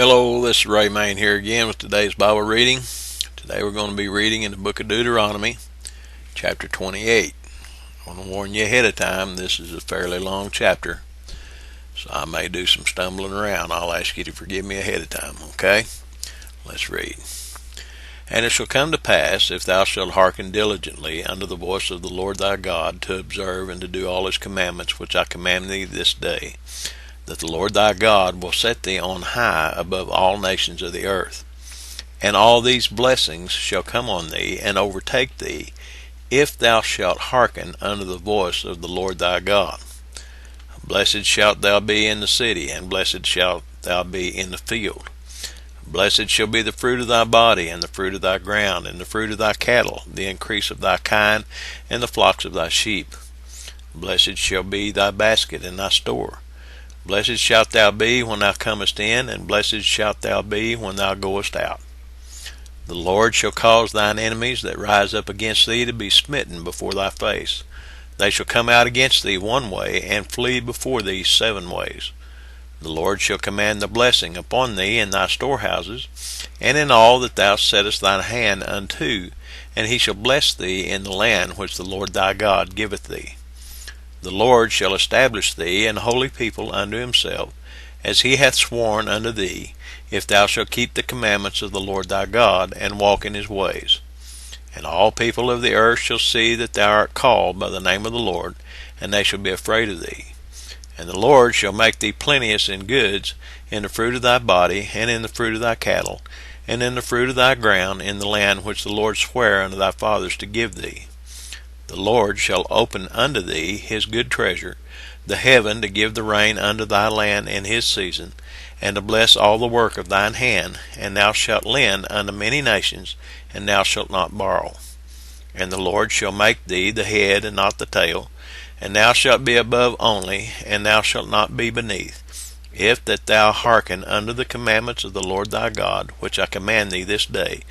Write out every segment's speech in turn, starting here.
Hello, this is Ray Main here again with today's Bible reading. Today we're going to be reading in the book of Deuteronomy, chapter 28. I want to warn you ahead of time, this is a fairly long chapter, so I may do some stumbling around. I'll ask you to forgive me ahead of time, okay? Let's read. And it shall come to pass, if thou shalt hearken diligently unto the voice of the Lord thy God, to observe and to do all his commandments which I command thee this day, that the Lord thy God will set thee on high above all nations of the earth. And all these blessings shall come on thee and overtake thee, if thou shalt hearken unto the voice of the Lord thy God. Blessed shalt thou be in the city, and blessed shalt thou be in the field. Blessed shall be the fruit of thy body, and the fruit of thy ground, and the fruit of thy cattle, the increase of thy kind, and the flocks of thy sheep. Blessed shall be thy basket and thy store. Blessed shalt thou be when thou comest in, and blessed shalt thou be when thou goest out. The Lord shall cause thine enemies that rise up against thee to be smitten before thy face. They shall come out against thee one way, and flee before thee 7 ways. The Lord shall command the blessing upon thee in thy storehouses, and in all that thou settest thine hand unto, and he shall bless thee in the land which the Lord thy God giveth thee. The Lord shall establish thee an holy people unto himself, as he hath sworn unto thee, if thou shalt keep the commandments of the Lord thy God, and walk in his ways. And all people of the earth shall see that thou art called by the name of the Lord, and they shall be afraid of thee. And the Lord shall make thee plenteous in goods, in the fruit of thy body, and in the fruit of thy cattle, and in the fruit of thy ground, in the land which the Lord sware unto thy fathers to give thee. The Lord shall open unto thee his good treasure, the heaven, to give the rain unto thy land in his season, and to bless all the work of thine hand. And thou shalt lend unto many nations, and thou shalt not borrow. And the Lord shall make thee the head and not the tail, and thou shalt be above only, and thou shalt not be beneath, if that thou hearken unto the commandments of the Lord thy God, which I command thee this day,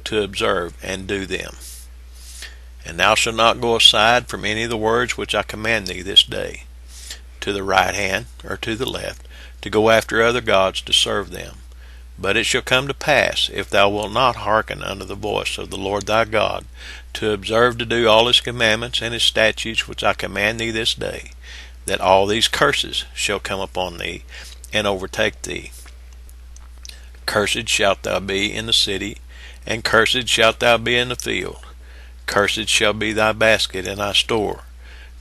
to observe and do them. And thou shalt not go aside from any of the words which I command thee this day, to the right hand or to the left, to go after other gods to serve them. But it shall come to pass, if thou wilt not hearken unto the voice of the Lord thy God, to observe to do all his commandments and his statutes which I command thee this day, that all these curses shall come upon thee and overtake thee. Cursed shalt thou be in the city, and cursed shalt thou be in the field. Cursed shall be thy basket and thy store.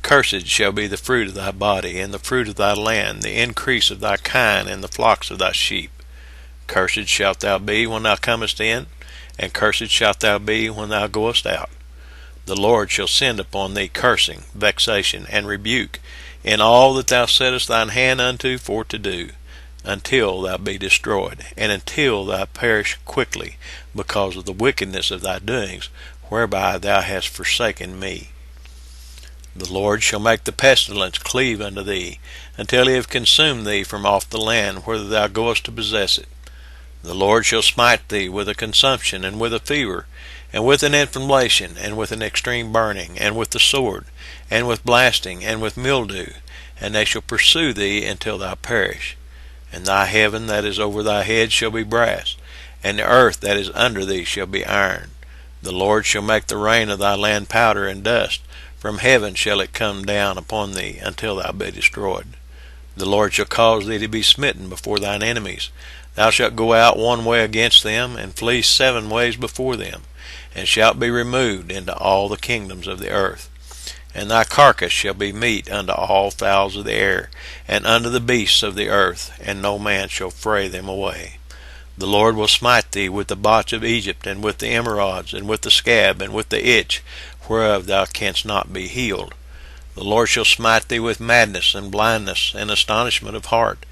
Cursed shall be the fruit of thy body, and the fruit of thy land, the increase of thy kind, and the flocks of thy sheep. Cursed shalt thou be when thou comest in, and cursed shalt thou be when thou goest out. The Lord shall send upon thee cursing, vexation, and rebuke, in all that thou settest thine hand unto for to do, until thou be destroyed, and until thou perish quickly, because of the wickedness of thy doings, whereby thou hast forsaken me. The Lord shall make the pestilence cleave unto thee, until he have consumed thee from off the land whither thou goest to possess it. The Lord shall smite thee with a consumption, and with a fever, and with an inflammation, and with an extreme burning, and with the sword, and with blasting, and with mildew, and they shall pursue thee until thou perish. And thy heaven that is over thy head shall be brass, and the earth that is under thee shall be iron. The Lord shall make the rain of thy land powder and dust. From heaven shall it come down upon thee, until thou be destroyed. The Lord shall cause thee to be smitten before thine enemies. Thou shalt go out one way against them, and flee 7 ways before them, and shalt be removed into all the kingdoms of the earth. And thy carcass shall be meat unto all fowls of the air, and unto the beasts of the earth, and no man shall fray them away. The Lord will smite thee with the botch of Egypt, and with the emerods, and with the scab, and with the itch, whereof thou canst not be healed. The Lord shall smite thee with madness, and blindness, and astonishment of heart,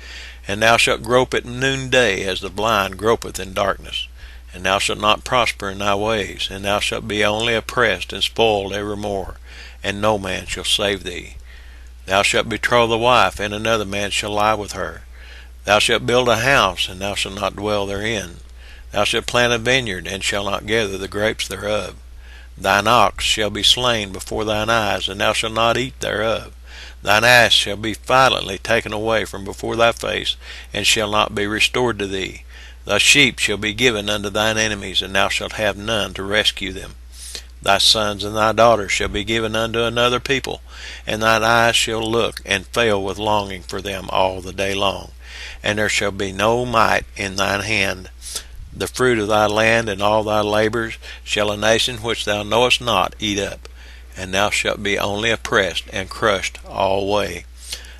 and thou shalt grope at noonday, as the blind gropeth in darkness. And thou shalt not prosper in thy ways, and thou shalt be only oppressed and spoiled evermore, and no man shall save thee. Thou shalt betroth a wife, and another man shall lie with her. Thou shalt build a house, and thou shalt not dwell therein. Thou shalt plant a vineyard, and shalt not gather the grapes thereof. Thine ox shall be slain before thine eyes, and thou shalt not eat thereof. Thine ass shall be violently taken away from before thy face, and shall not be restored to thee. Thy sheep shall be given unto thine enemies, and thou shalt have none to rescue them. Thy sons and thy daughters shall be given unto another people, and thine eyes shall look and fail with longing for them all the day long. And there shall be no might in thine hand. The fruit of thy land and all thy labors shall a nation which thou knowest not eat up, and thou shalt be only oppressed and crushed all way,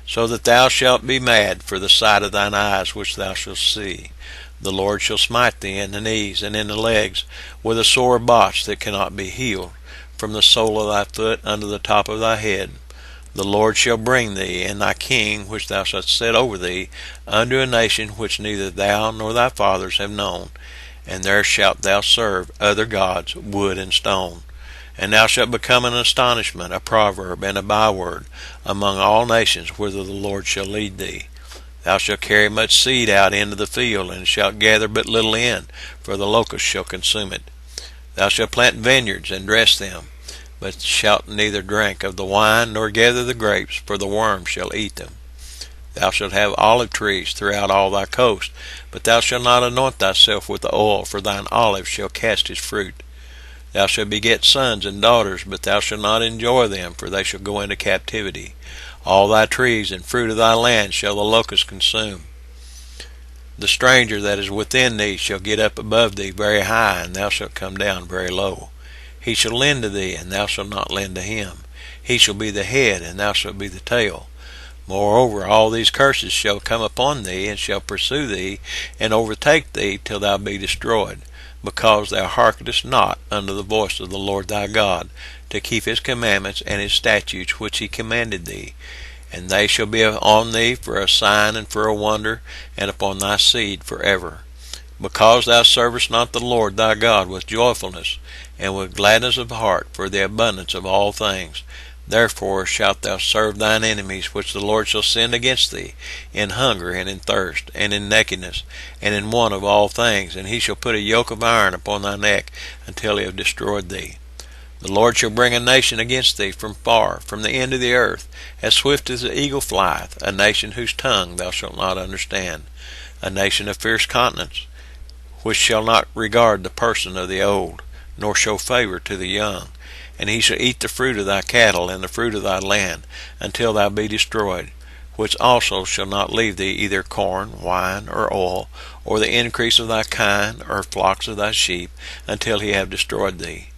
so that thou shalt be mad for the sight of thine eyes which thou shalt see. The Lord shall smite thee in the knees and in the legs with a sore botch that cannot be healed, from the sole of thy foot unto the top of thy head. The Lord shall bring thee and thy king which thou shalt set over thee unto a nation which neither thou nor thy fathers have known, and there shalt thou serve other gods, wood and stone. And thou shalt become an astonishment, a proverb, and a byword among all nations whither the Lord shall lead thee. Thou shalt carry much seed out into the field, and shalt gather but little in, for the locust shall consume it. Thou shalt plant vineyards and dress them, but shalt neither drink of the wine nor gather the grapes, for the worm shall eat them. Thou shalt have olive trees throughout all thy coast, but thou shalt not anoint thyself with the oil, for thine olive shall cast his fruit. Thou shalt beget sons and daughters, but thou shalt not enjoy them, for they shall go into captivity. All thy trees and fruit of thy land shall the locust consume. The stranger that is within thee shall get up above thee very high, and thou shalt come down very low. He shall lend to thee, and thou shalt not lend to him. He shall be the head, and thou shalt be the tail. Moreover, all these curses shall come upon thee, and shall pursue thee, and overtake thee, till thou be destroyed, because thou hearkenest not unto the voice of the Lord thy God, to keep his commandments and his statutes which he commanded thee. And they shall be on thee for a sign and for a wonder, and upon thy seed forever. Because thou servest not the Lord thy God with joyfulness, and with gladness of heart, for the abundance of all things, therefore shalt thou serve thine enemies, which the Lord shall send against thee, in hunger and in thirst, and in nakedness, and in want of all things. And he shall put a yoke of iron upon thy neck, until he have destroyed thee. The Lord shall bring a nation against thee from far, from the end of the earth, as swift as the eagle flieth, a nation whose tongue thou shalt not understand, a nation of fierce countenance, which shall not regard the person of the old, nor show favor to the young. And he shall eat the fruit of thy cattle and the fruit of thy land, until thou be destroyed, which also shall not leave thee either corn, wine, or oil, or the increase of thy kine, or flocks of thy sheep, until he have destroyed thee.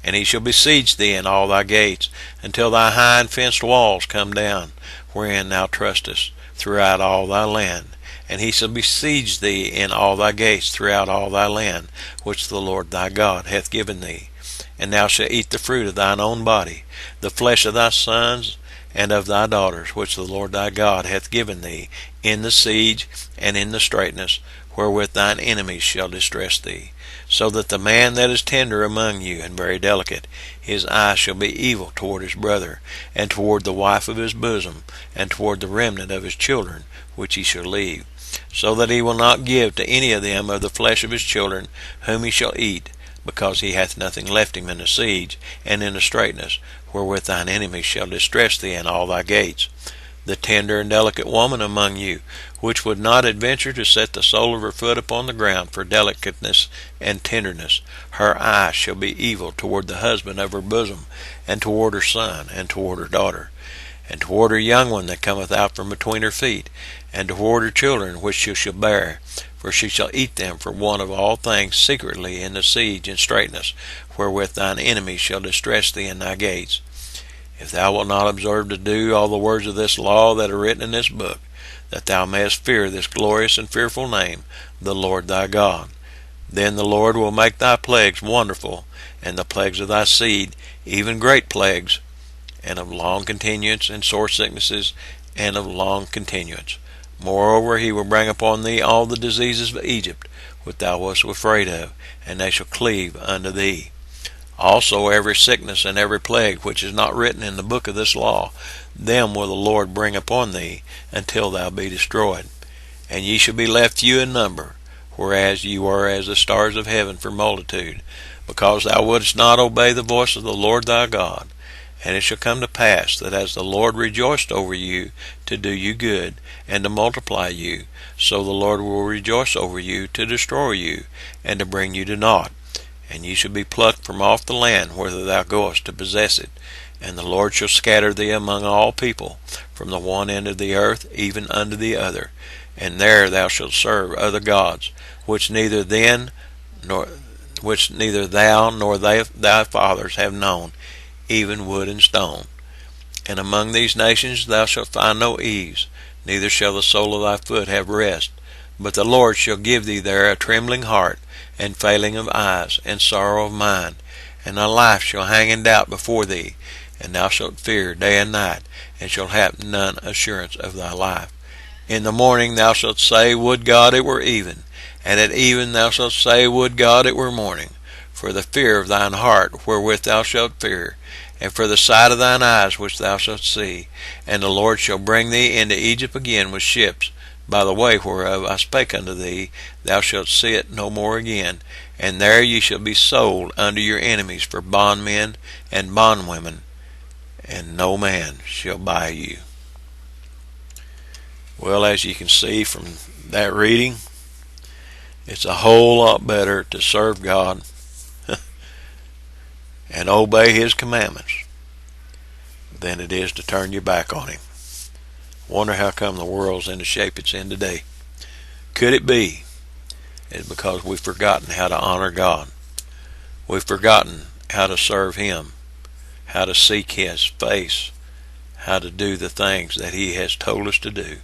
And he shall besiege thee in all thy gates, until thy high and fenced walls come down, wherein thou trustest, throughout all thy land. And he shall besiege thee in all thy gates throughout all thy land, which the Lord thy God hath given thee. And thou shalt eat the fruit of thine own body, the flesh of thy sons and of thy daughters, which the Lord thy God hath given thee, in the siege and in the straitness, wherewith thine enemies shall distress thee. So that the man that is tender among you, and very delicate, his eye shall be evil toward his brother, and toward the wife of his bosom, and toward the remnant of his children, which he shall leave. So that he will not give to any of them of the flesh of his children, whom he shall eat, because he hath nothing left him in the siege, and in the straitness, wherewith thine enemies shall distress thee in all thy gates. The tender and delicate woman among you, which would not adventure to set the sole of her foot upon the ground for delicateness and tenderness, her eye shall be evil toward the husband of her bosom, and toward her son, and toward her daughter, and toward her young one that cometh out from between her feet, and toward her children which she shall bear, for she shall eat them for want of all things secretly in the siege and straitness, wherewith thine enemies shall distress thee in thy gates. If thou wilt not observe to do all the words of this law that are written in this book, that thou mayest fear this glorious and fearful name, the Lord thy God, then the Lord will make thy plagues wonderful, and the plagues of thy seed, even great plagues, and of long continuance, and sore sicknesses, and of long continuance. Moreover, he will bring upon thee all the diseases of Egypt, which thou wast afraid of, and they shall cleave unto thee. Also every sickness and every plague which is not written in the book of this law, them will the Lord bring upon thee, until thou be destroyed. And ye shall be left few in number, whereas you are as the stars of heaven for multitude, because thou wouldest not obey the voice of the Lord thy God. And it shall come to pass that as the Lord rejoiced over you to do you good and to multiply you, so the Lord will rejoice over you to destroy you and to bring you to naught. And ye shall be plucked from off the land whither thou goest to possess it. And the Lord shall scatter thee among all people, from the one end of the earth even unto the other. And there thou shalt serve other gods, which neither thou nor thy fathers have known, even wood and stone. And among these nations thou shalt find no ease, neither shall the sole of thy foot have rest. But the Lord shall give thee there a trembling heart, and failing of eyes, and sorrow of mind. And thy life shall hang in doubt before thee, and thou shalt fear day and night, and shalt have none assurance of thy life. In the morning thou shalt say, Would God it were even, and at even thou shalt say, Would God it were morning. For the fear of thine heart wherewith thou shalt fear, and for the sight of thine eyes which thou shalt see. And the Lord shall bring thee into Egypt again with ships, by the way whereof I spake unto thee. Thou shalt see it no more again. And there ye shall be sold unto your enemies for bondmen and bondwomen, and no man shall buy you. Well, as you can see from that reading, it's a whole lot better to serve God and obey His commandments than it is to turn your back on Him. Wonder how come the world's in the shape it's in today. Could it be it's because we've forgotten how to honor God? We've forgotten how to serve Him, how to seek His face, how to do the things that He has told us to do.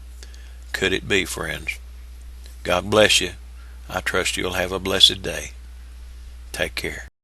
Could it be, friends? God bless you. I trust you'll have a blessed day. Take care.